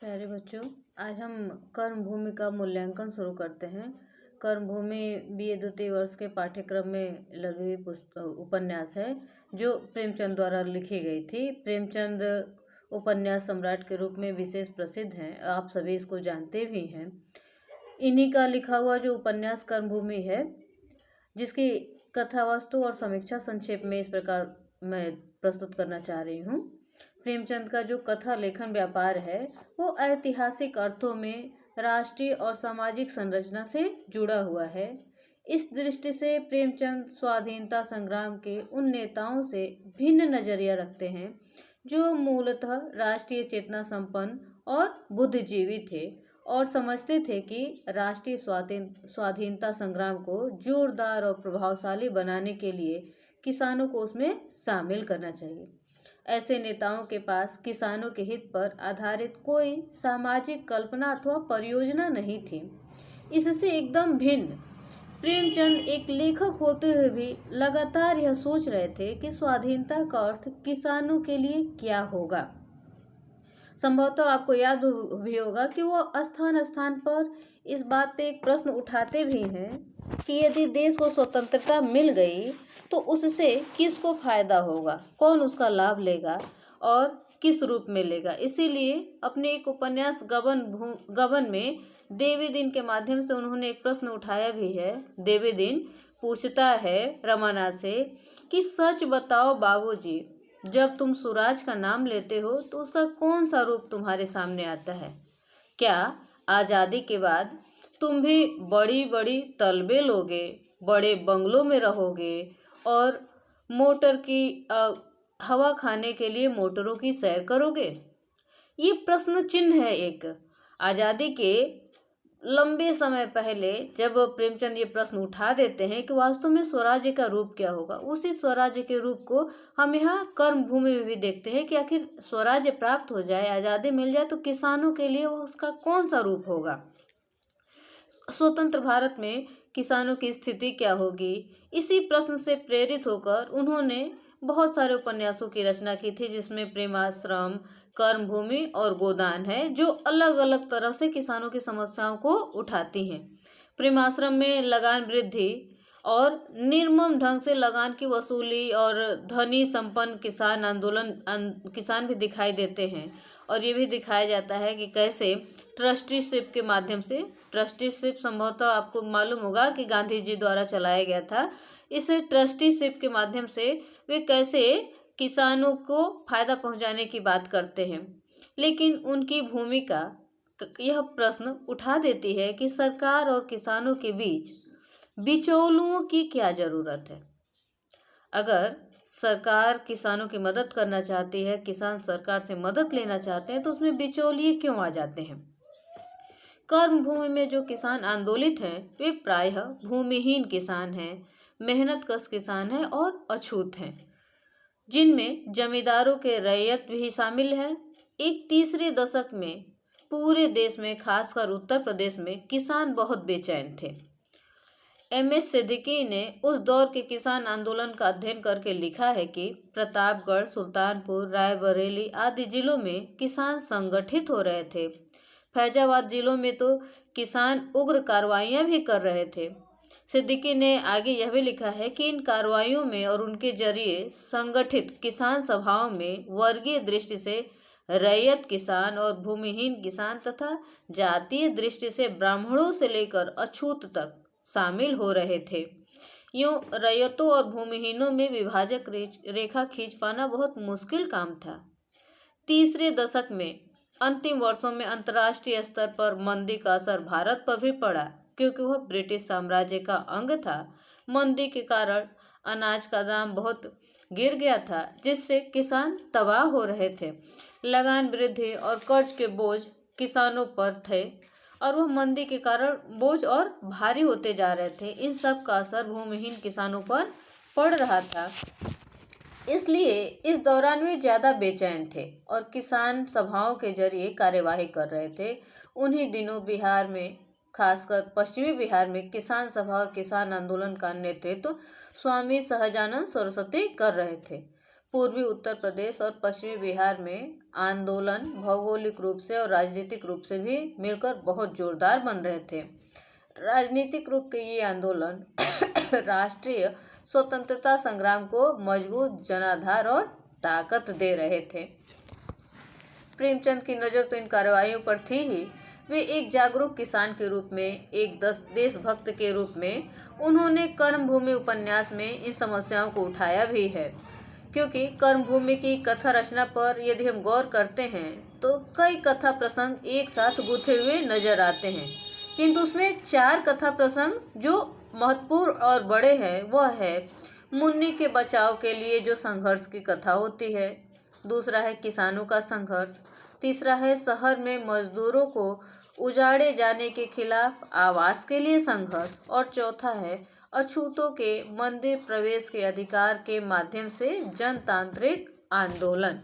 प्यारे बच्चों, आज हम कर्म भूमि का मूल्यांकन शुरू करते हैं। कर्म भूमि बीए द्वितीय वर्ष के पाठ्यक्रम में लगी हुई उपन्यास है जो प्रेमचंद द्वारा लिखी गई थी। प्रेमचंद उपन्यास सम्राट के रूप में विशेष प्रसिद्ध हैं, आप सभी इसको जानते भी हैं। इन्हीं का लिखा हुआ जो उपन्यास कर्म भूमि है, जिसकी कथा वस्तु और समीक्षा संक्षेप में इस प्रकार मैं प्रस्तुत करना चाह रही हूँ। प्रेमचंद का जो कथा लेखन व्यापार है वो ऐतिहासिक अर्थों में राष्ट्रीय और सामाजिक संरचना से जुड़ा हुआ है। इस दृष्टि से प्रेमचंद स्वाधीनता संग्राम के उन नेताओं से भिन्न नजरिया रखते हैं जो मूलतः राष्ट्रीय चेतना संपन्न और बुद्धिजीवी थे और समझते थे कि राष्ट्रीय स्वाधीनता संग्राम को जोरदार और प्रभावशाली बनाने के लिए किसानों को उसमें शामिल करना चाहिए। ऐसे नेताओं के पास किसानों के हित पर आधारित कोई सामाजिक कल्पना अथवा परियोजना नहीं थी। इससे एकदम भिन्न प्रेमचंद एक लेखक होते हुए भी लगातार यह सोच रहे थे कि स्वाधीनता का अर्थ किसानों के लिए क्या होगा। संभवतः आपको याद भी होगा कि वो स्थान स्थान पर इस बात पे एक प्रश्न उठाते भी हैं कि यदि देश को स्वतंत्रता मिल गई तो उससे किसको फायदा होगा, कौन उसका लाभ लेगा और किस रूप में लेगा। इसीलिए अपने एक उपन्यास गबन में देवी दिन के माध्यम से उन्होंने एक प्रश्न उठाया भी है। देवी दिन पूछता है रमानाथ से कि सच बताओ बाबूजी, जब तुम स्वराज का नाम लेते हो तो उसका कौन सा रूप तुम्हारे सामने आता है? क्या आज़ादी के बाद तुम भी बड़ी बड़ी तलबे लोगे, बड़े बंगलों में रहोगे और मोटर की हवा खाने के लिए मोटरों की सैर करोगे? ये प्रश्न चिन्ह है एक। आज़ादी के लंबे समय पहले जब प्रेमचंद ये प्रश्न उठा देते हैं कि वास्तव में स्वराज्य का रूप क्या होगा, उसी स्वराज्य के रूप को हम यहाँ कर्म भूमि में भी देखते हैं कि आखिर स्वराज्य प्राप्त हो जाए, आज़ादी मिल जाए तो किसानों के लिए वो उसका कौन सा रूप होगा। स्वतंत्र भारत में किसानों की स्थिति क्या होगी, इसी प्रश्न से प्रेरित होकर उन्होंने बहुत सारे उपन्यासों की रचना की थी, जिसमें प्रेमाश्रम, कर्म भूमि और गोदान है, जो अलग अलग तरह से किसानों की समस्याओं को उठाती हैं। प्रेमाश्रम में लगान वृद्धि और निर्मम ढंग से लगान की वसूली और धनी संपन्न किसान आंदोलन किसान भी दिखाई देते हैं। और ये भी दिखाया जाता है कि कैसे ट्रस्टीशिप के माध्यम से, ट्रस्टीशिप संभवतः आपको मालूम होगा कि गांधी जी द्वारा चलाया गया था, इस ट्रस्टीशिप के माध्यम से वे कैसे किसानों को फायदा पहुंचाने की बात करते हैं। लेकिन उनकी भूमिका यह प्रश्न उठा देती है कि सरकार और किसानों के बीच बिचौलियों की क्या जरूरत है। अगर सरकार किसानों की मदद करना चाहती है, किसान सरकार से मदद लेना चाहते हैं, तो उसमें बिचौलिए क्यों आ जाते हैं। कर्म भूमि में जो किसान आंदोलित हैं वे प्रायः भूमिहीन किसान हैं, मेहनतकश किसान हैं और अछूत हैं, जिनमें जमींदारों के रैयत भी शामिल है। एक तीसरे दशक में पूरे देश में, खासकर उत्तर प्रदेश में किसान बहुत बेचैन थे। एम.एस. सिद्दीकी ने उस दौर के किसान आंदोलन का अध्ययन करके लिखा है कि प्रतापगढ़, सुल्तानपुर, रायबरेली आदि जिलों में किसान संगठित हो रहे थे। फैजाबाद जिलों में तो किसान उग्र कार्रवाइयां भी कर रहे थे। सिद्दीकी ने आगे यह भी लिखा है कि इन कार्रवाइयों में और उनके जरिए संगठित किसान सभाओं में वर्गीय दृष्टि से रैयत किसान और भूमिहीन किसान तथा जातीय दृष्टि से ब्राह्मणों से लेकर अछूत तक शामिल हो रहे थे। यूं रैयतों और भूमिहीनों में विभाजक रेखा खींच पाना बहुत मुश्किल काम था। तीसरे दशक में अंतिम वर्षों में अंतर्राष्ट्रीय स्तर पर मंदी का असर भारत पर भी पड़ा, क्योंकि वह ब्रिटिश साम्राज्य का अंग था। मंदी के कारण अनाज का दाम बहुत गिर गया था, जिससे किसान तबाह हो रहे थे। लगान वृद्धि और कर्ज के बोझ किसानों पर थे और वह मंदी के कारण बोझ और भारी होते जा रहे थे। इन सब का असर भूमिहीन किसानों पर पड़ रहा था, इसलिए इस दौरान वे ज़्यादा बेचैन थे और किसान सभाओं के जरिए कार्यवाही कर रहे थे। उन्हीं दिनों बिहार में, खासकर पश्चिमी बिहार में किसान सभा और किसान आंदोलन का नेतृत्व स्वामी सहजानंद सरस्वती कर रहे थे। पूर्वी उत्तर प्रदेश और पश्चिमी बिहार में आंदोलन भौगोलिक रूप से और राजनीतिक रूप से भी मिलकर बहुत जोरदार बन रहे थे। राजनीतिक रूप के ये आंदोलन राष्ट्रीय स्वतंत्रता संग्राम को मजबूत जनाधार और ताकत दे रहे थे। प्रेमचंद की नज़र तो इन कार्रवाइयों पर थी ही। वे एक जागरूक किसान के रूप में, एक देशभक्त के रूप में उन्होंने कर्मभूमि उपन्यास में इन समस्याओं को उठाया भी है। क्योंकि कर्मभूमि की कथा रचना पर यदि हम गौर करते हैं तो कई कथा प्रसंग एक साथ गुथे हुए नजर आते हैं, किंतु उसमें 4 कथा प्रसंग जो महत्वपूर्ण और बड़े हैं वह है मुन्नी के बचाव के लिए जो संघर्ष की कथा होती है, दूसरा है किसानों का संघर्ष, तीसरा है शहर में मजदूरों को उजाड़े जाने के खिलाफ आवास के लिए संघर्ष, और चौथा है अछूतों के मंदिर प्रवेश के अधिकार के माध्यम से जनतांत्रिक आंदोलन।